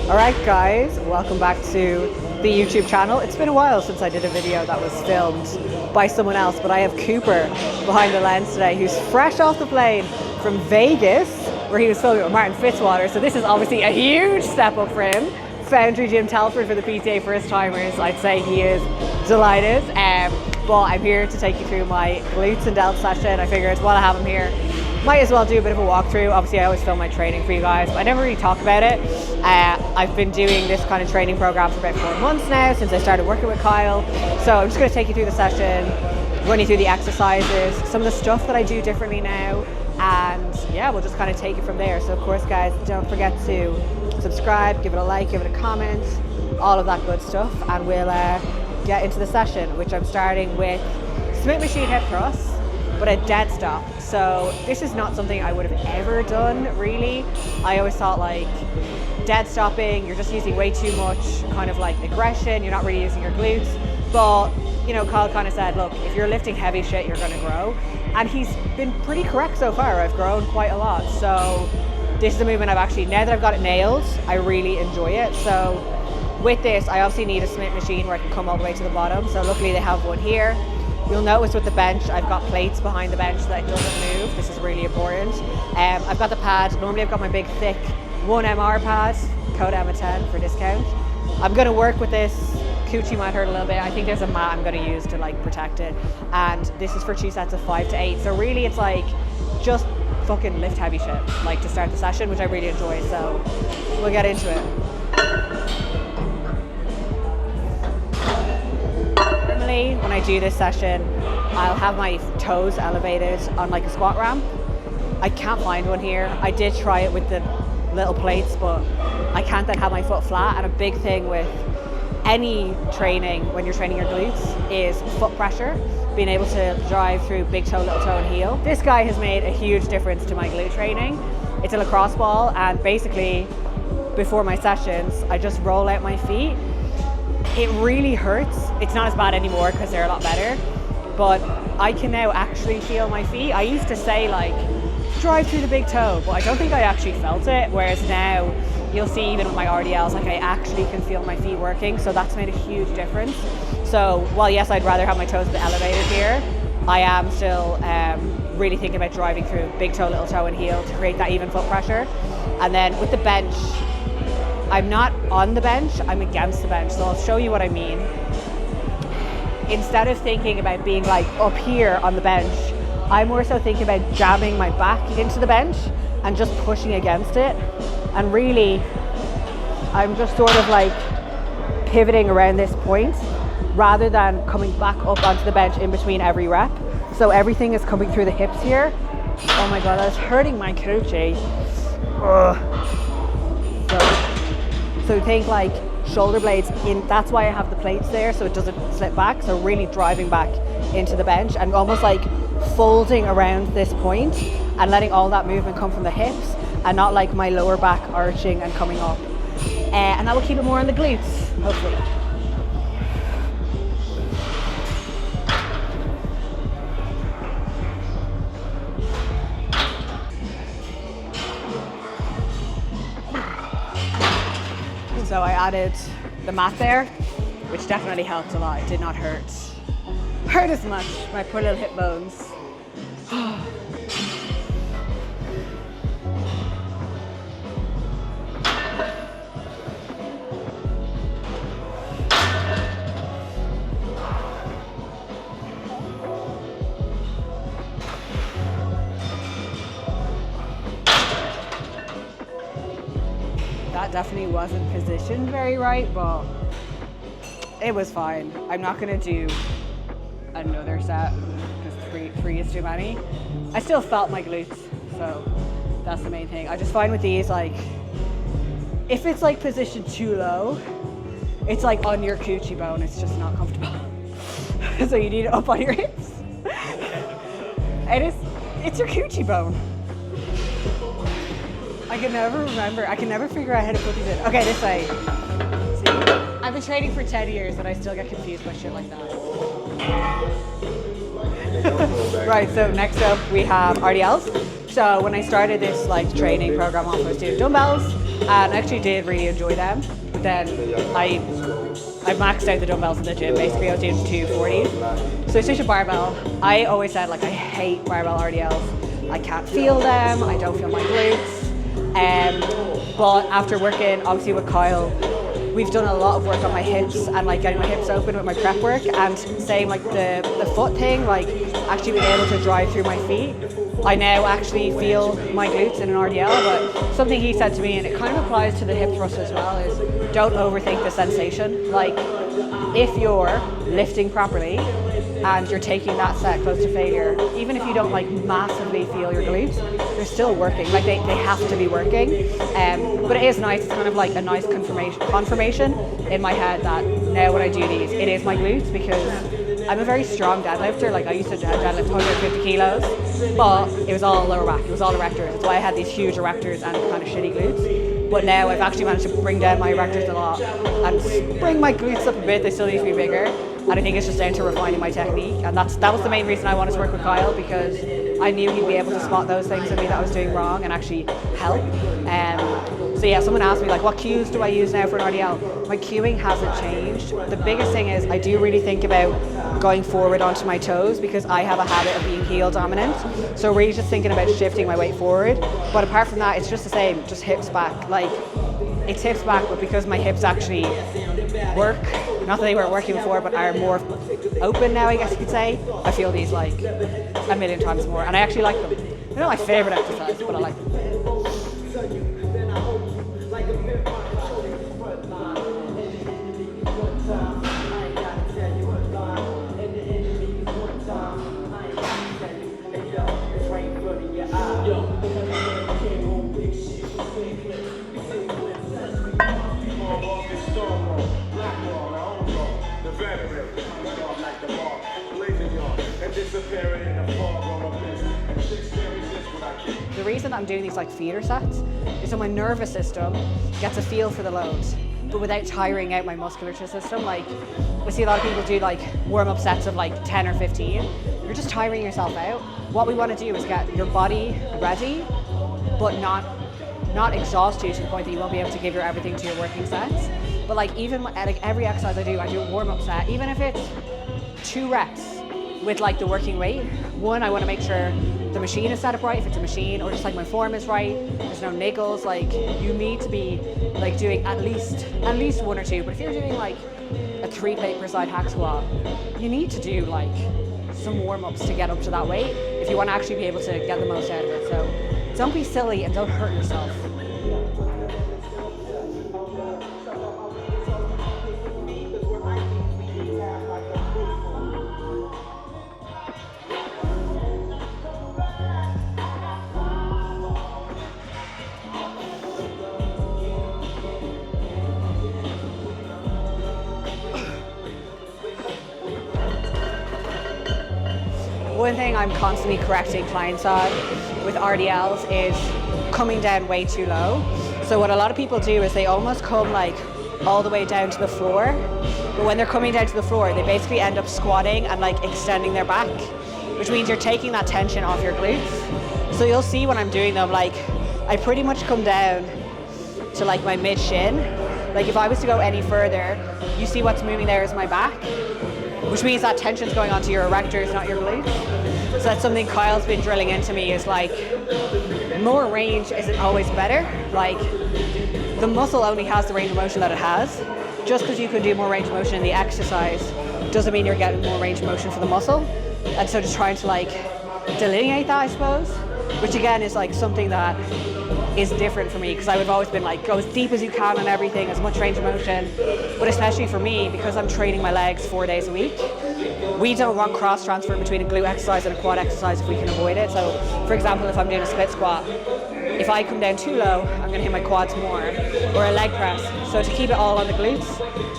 Alright guys, welcome back to the YouTube channel. It's been a while since I did a video that was filmed by someone else, but I have Cooper behind the lens today, who's fresh off the plane from Vegas, where he was filming with Martin Fitzwater. So this is obviously a huge step up for him. Foundry Gym Telford for the PTA first timers. I'd say he is delighted. But I'm here to take you through my glutes and delts session. I figured while I have him here, might as well do a bit of a walkthrough. Obviously I always film my training for you guys, but I never really talk about it. I've been doing this kind of training program for about 4 months now, since I started working with Kyle. So I'm just going to take you through the session, run you through the exercises, some of the stuff that I do differently now, and yeah, we'll just kind of take it from there. So of course guys, don't forget to subscribe, give it a like, give it a comment, all of that good stuff, and we'll get into the session, which I'm starting with Smith machine hip thrusts, but a dead stop. So this is not something I would have ever done, really. I always thought like dead stopping, you're just using way too much kind of like aggression, you're not really using your glutes. But you know, Kyle kind of said, look, if you're lifting heavy shit, you're gonna grow. And he's been pretty correct so far. I've grown quite a lot. So this is a movement I've actually, now that I've got it nailed, I really enjoy it. So with this, I obviously need a Smith machine where I can come all the way to the bottom. So luckily they have one here. You'll notice with the bench, I've got plates behind the bench so that it doesn't move. This is really important. I've got the pad. Normally I've got my big thick 1MR pad, code Emma10 for discount. I'm gonna work with this. Coochie might hurt a little bit. I think there's a mat I'm gonna use to like protect it. And this is for 2 sets of 5 to 8. So really it's like, just fucking lift heavy shit, like to start the session, which I really enjoy. So we'll get into it. When I do this session, I'll have my toes elevated on like a squat ramp. I can't find one here. I did try it with the little plates, but I can't then have my foot flat. And a big thing with any training when you're training your glutes is foot pressure, being able to drive through big toe, little toe and heel. This guy has made a huge difference to my glute training. It's a lacrosse ball, and basically before my sessions, I just roll out my feet. It really hurts. It's not as bad anymore because they're a lot better, but I can now actually feel my feet. I used to say like, drive through the big toe, but I don't think I actually felt it. Whereas now you'll see even with my RDLs, like I actually can feel my feet working. So that's made a huge difference. So while yes, I'd rather have my toes a bit elevated here, I am still really thinking about driving through big toe, little toe and heel to create that even foot pressure. And then with the bench, I'm not on the bench, I'm against the bench. So I'll show you what I mean. Instead of thinking about being like up here on the bench, I'm more so thinking about jamming my back into the bench and just pushing against it. And really, I'm just sort of like pivoting around this point rather than coming back up onto the bench in between every rep. So everything is coming through the hips here. Oh my God, that's hurting my coochie. So think like shoulder blades in, that's why I have the plates there, so it doesn't slip back. So really driving back into the bench and almost like folding around this point and letting all that movement come from the hips and not like my lower back arching and coming up. And that will keep it more on the glutes, hopefully. So I added the mat there, which definitely helped a lot. It did not hurt as much, my poor little hip bones. That definitely wasn't positioned very right, but it was fine. I'm not gonna do another set because three is too many. I still felt my glutes, so that's the main thing. I just find with these, like, if it's like positioned too low, it's like on your coochie bone, it's just not comfortable. So you need it up on your hips. It's your coochie bone. I can never remember. I can never figure out how to put these in. Okay, this way. See, I've been training for 10 years and I still get confused by shit like that. Right, so next up we have RDLs. So when I started this like training program off, I was doing dumbbells. and I actually did really enjoy them. But then I maxed out the dumbbells in the gym. Basically, I was doing 240s. So I switched to barbell. I always said like I hate barbell RDLs. I can't feel them. I don't feel my glutes. But after working obviously with Kyle, we've done a lot of work on my hips and like getting my hips open with my prep work, and same like the foot thing, like actually being able to drive through my feet. I now actually feel my glutes in an RDL, but something he said to me, and it kind of applies to the hip thrust as well, is don't overthink the sensation. Like if you're lifting properly and you're taking that set close to failure, even if you don't like massively feel your glutes, they're still working. Like they have to be working. But it is nice. It's kind of like a nice confirmation in my head that now when I do these, it is my glutes, because I'm a very strong deadlifter. Like I used to deadlift 150 kilos, but it was all lower back. It was all erectors. That's why I had these huge erectors and kind of shitty glutes. But now I've actually managed to bring down my erectors a lot and bring my glutes up a bit. They still need to be bigger. And I think it's just down to refining my technique. And that was the main reason I wanted to work with Kyle, because I knew he'd be able to spot those things in me that I was doing wrong and actually help. So yeah, someone asked me like, what cues do I use now for an RDL? My cueing hasn't changed. The biggest thing is I do really think about going forward onto my toes, because I have a habit of being heel dominant. So really just thinking about shifting my weight forward. But apart from that, it's just the same, just hips back. Like it's hips back, but because my hips actually work, not that they weren't working before, but are more open now, I guess you could say, I feel these like a million times more. And I actually like them. They're not my favorite exercise, but I like them. The reason I'm doing these like feeder sets is so my nervous system gets a feel for the loads, but without tiring out my musculature system. Like we see a lot of people do like warm-up sets of like 10 or 15. You're just tiring yourself out. What we want to do is get your body ready, but not exhaust you to the point that you won't be able to give your everything to your working sets. But like even like every exercise I do a warm-up set, even if it's 2 reps with like the working weight. One, I want to make sure the machine is set up right, if it's a machine, or just like my form is right, there's no niggles. Like you need to be like doing at least 1 or 2. But if you're doing like a 3-plate per side hack squat, you need to do like some warm-ups to get up to that weight if you want to actually be able to get the most out of it. So don't be silly and don't hurt yourself. One thing I'm constantly correcting clients on with RDLs is coming down way too low. So what a lot of people do is they almost come like all the way down to the floor, but when they're coming down to the floor, they basically end up squatting and like extending their back, which means you're taking that tension off your glutes. So you'll see when I'm doing them, like I pretty much come down to like my mid shin. Like if I was to go any further, you see what's moving there is my back, which means that tension's going onto your erectors, not your glutes. So that's something Kyle's been drilling into me, is like more range isn't always better. Like the muscle only has the range of motion that it has. Just because you can do more range of motion in the exercise doesn't mean you're getting more range of motion for the muscle. And so just trying to like delineate that, I suppose, which again is like something that is different for me, because I would have always been like, go as deep as you can on everything, as much range of motion. But especially for me, because I'm training my legs 4 days a week, we don't want cross transfer between a glute exercise and a quad exercise if we can avoid it. So for example, if I'm doing a split squat, if I come down too low, I'm going to hit my quads more, or a leg press. So to keep it all on the glutes,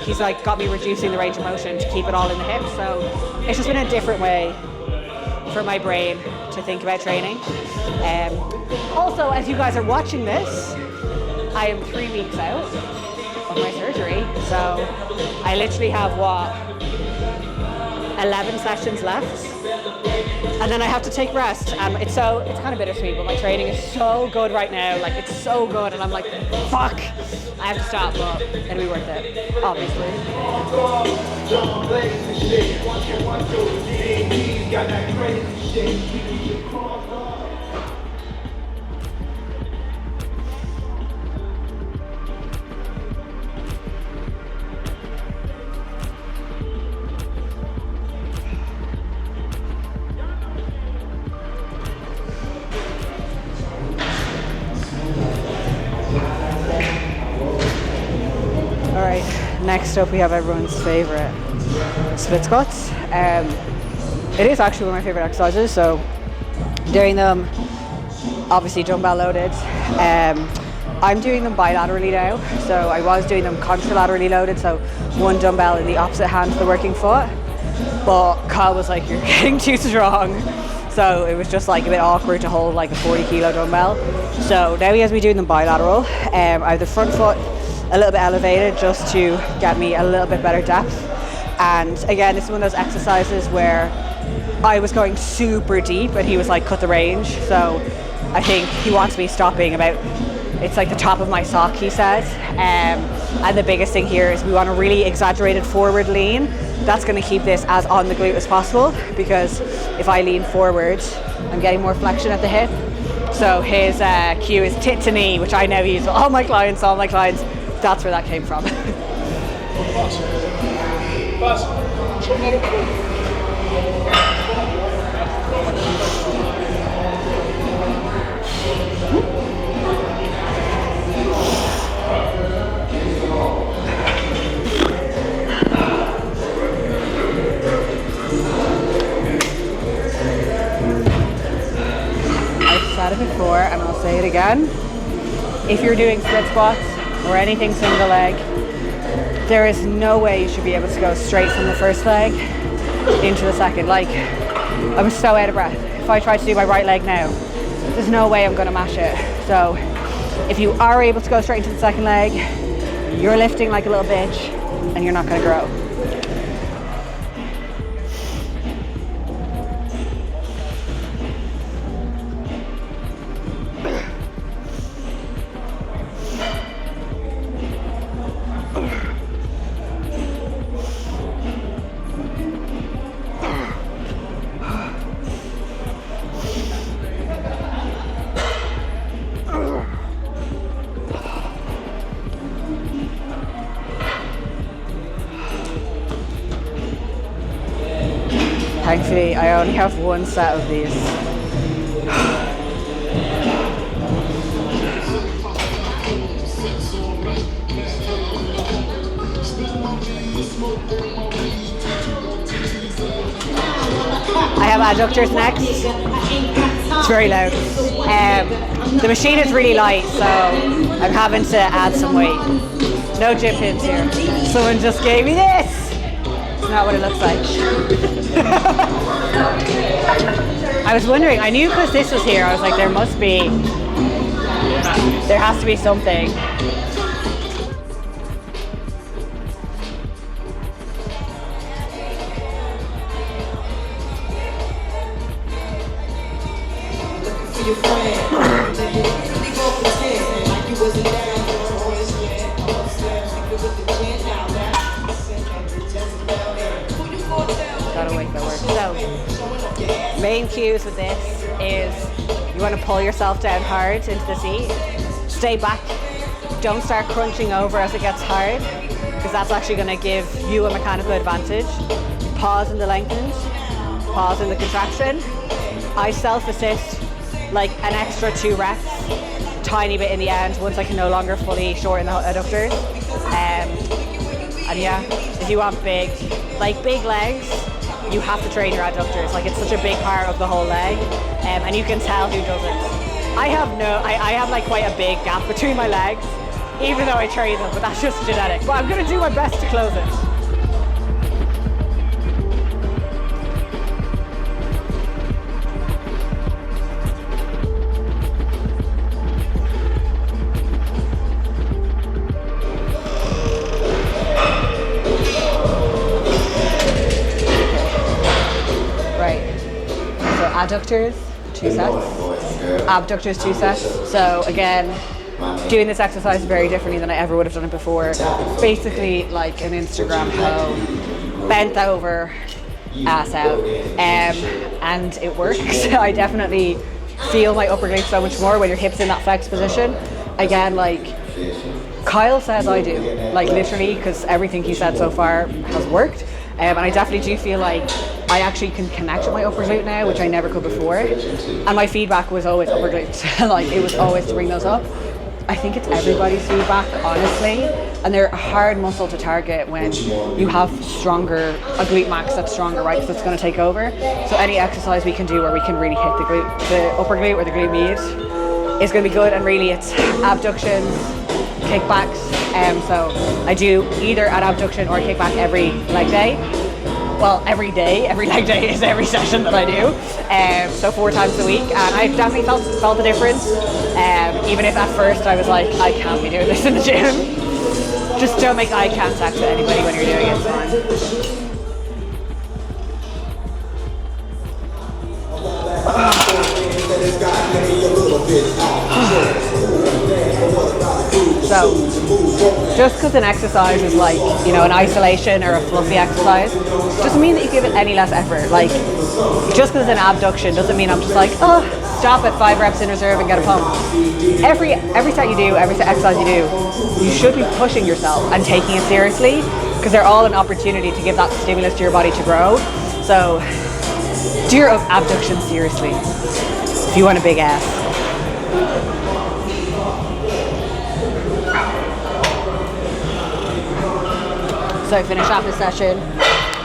he's like got me reducing the range of motion to keep it all in the hips. So it's just been a different way for my brain to think about training. Also, as you guys are watching this, I am 3 weeks out of my surgery. So I literally have 11 sessions left And then I have to take rest, and it's kind of bittersweet, but my training is so good right now, like it's so good, and I'm like, fuck, I have to stop, but it'll be worth it, obviously. Alright, next up we have everyone's favourite split squats. It is actually one of my favourite exercises, so doing them obviously dumbbell loaded. I'm doing them bilaterally now, so I was doing them contralaterally loaded, so one dumbbell in the opposite hand to the working foot, but Kyle was like, you're getting too strong, so it was just like a bit awkward to hold like a 40 kilo dumbbell. So now he has me doing them bilateral. I have the front foot a little bit elevated just to get me a little bit better depth. And again, this is one of those exercises where I was going super deep and he was like, cut the range. So I think he wants me stopping about, it's like the top of my sock, he said. And the biggest thing here is we want a really exaggerated forward lean. That's going to keep this as on the glute as possible, because if I lean forward, I'm getting more flexion at the hip. So his cue is tit to knee, which I now use with all my clients, That's where that came from. I've said it before and I'll say it again. If you're doing split squats or anything single leg, there is no way you should be able to go straight from the first leg into the second. Like, I'm so out of breath. If I try to do my right leg now, there's no way I'm going to mash it. So if you are able to go straight into the second leg, you're lifting like a little bitch and you're not going to grow. Thankfully, I only have one set of these. I have adductors next. It's very loud. The machine is really light, so I'm having to add some weight. No gym pins here. Someone just gave me this. It's not what it looks like. I was wondering, I knew because this was here, I was like, there has to be something. Gotta wait for work. So, main cues with this is you want to pull yourself down hard into the seat. Stay back. Don't start crunching over as it gets hard, because that's actually going to give you a mechanical advantage. Pause in the lengthened. Pause in the contraction. I self-assist like an extra 2 reps, tiny bit in the end once I can no longer fully shorten the adductors. And yeah, if you want big legs, you have to train your adductors. Like, it's such a big part of the whole leg, and you can tell who doesn't. I have like quite a big gap between my legs, even though I train them, but that's just genetic. But I'm gonna do my best to close it. Right. adductors, 2 sets, abductors, 2 sets. So again, doing this exercise very differently than I ever would have done it before. Basically like an Instagram hoe, bent over, ass out, and it works. I definitely feel my upper glute so much more when your hips in that flexed position. Again, like Kyle says I do, like literally, because everything he said so far has worked. And I definitely do feel like I actually can connect with my upper glute now, which I never could before. And my feedback was always upper glutes. Like it was always to bring those up. I think it's everybody's feedback, honestly. And they're a hard muscle to target when you have a glute max that's stronger, right? Because it's going to take over. So any exercise we can do where we can really hit the upper glute or the glute med is going to be good. And really it's abductions, kickbacks. So I do either an abduction or a kickback every leg day. Well, every leg day is every session that I do. So 4 times a week, and I definitely felt the difference. Even if at first I was like, I can't be doing this in the gym. Just don't make eye contact with anybody when you're doing it, it's fine. So, just because an exercise is like, you know, an isolation or a fluffy exercise, doesn't mean that you give it any less effort. Like, just because it's an abduction doesn't mean I'm just like, oh, stop at 5 reps in reserve and get a pump. Every set you do, every exercise you do, you should be pushing yourself and taking it seriously, because they're all an opportunity to give that stimulus to your body to grow. So, do your abduction seriously if you want a big ass. So I finish off this session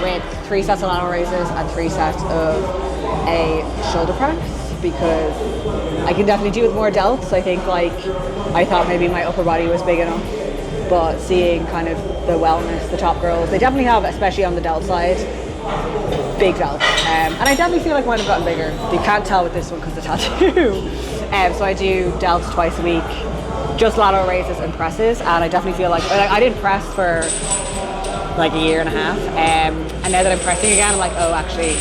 with 3 sets of lateral raises and 3 sets of a shoulder press, because I can definitely do with more delts. I think like I thought maybe my upper body was big enough, but seeing kind of the wellness, the top girls, they definitely have, especially on the delt side, big delts. And I definitely feel like mine have gotten bigger. You can't tell with this one because the tattoo. So I do delts twice a week, just lateral raises and presses, and I definitely feel like I didn't press for like a year and a half, and now that I'm pressing again, I'm like, oh, actually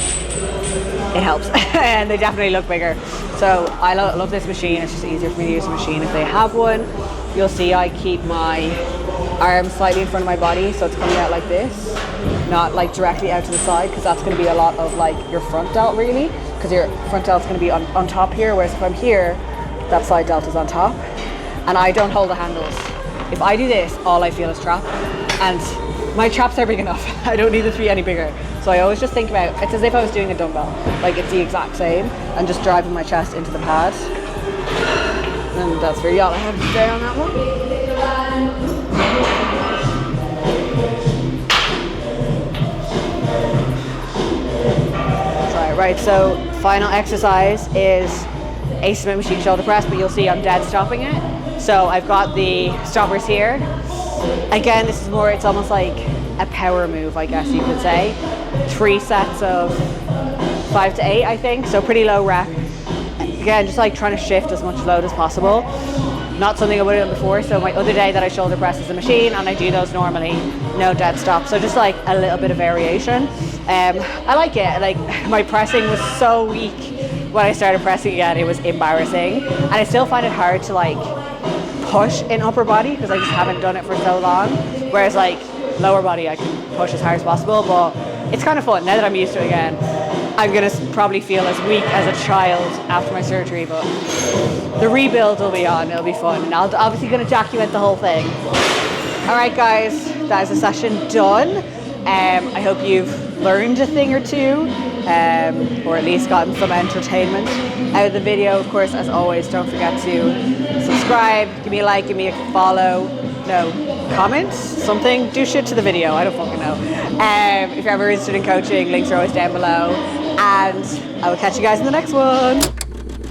it helps. And they definitely look bigger. So I love this machine. It's just easier for me to use a machine if they have one. You'll see I keep my arms slightly in front of my body, so it's coming out like this, not like directly out to the side, because that's going to be a lot of like your front delt really, because your front delt's going to be on top here, whereas if I'm here, that side delt is on top, and I don't hold the handles. If I do this, all I feel is trap, and my traps are big enough. I don't need it to be any bigger. So I always just think about, it's as if I was doing a dumbbell. Like it's the exact same, and just driving my chest into the pad. And that's really all I have to say on that one. Sorry, right, so final exercise is a Smith machine shoulder press, but you'll see I'm dead stopping it. So I've got the stoppers here. Again, this is more, it's almost like a power move, I guess you could say. 3 sets of 5 to 8, I think, so pretty low rep. Again, just like trying to shift as much load as possible. Not something I would have done before, so my other day that I shoulder press is a machine, and I do those normally, no dead stop. So just like a little bit of variation. I like it, like my pressing was so weak when I started pressing again, it was embarrassing. And I still find it hard to like push in upper body because I just haven't done it for so long, whereas like lower body I can push as hard as possible, but it's kind of fun now that I'm used to it again. I'm gonna probably feel as weak as a child after my surgery, but the rebuild will be on, it'll be fun, and I'll obviously gonna document the whole thing. Alright guys, that is the session done. I hope you've learned a thing or two, or at least gotten some entertainment out of the video. Of course, as always, don't forget to subscribe, give me a like, give me a follow, comment, something, do shit to the video, I don't fucking know. If you're ever interested in coaching, links are always down below, and I will catch you guys in the next one.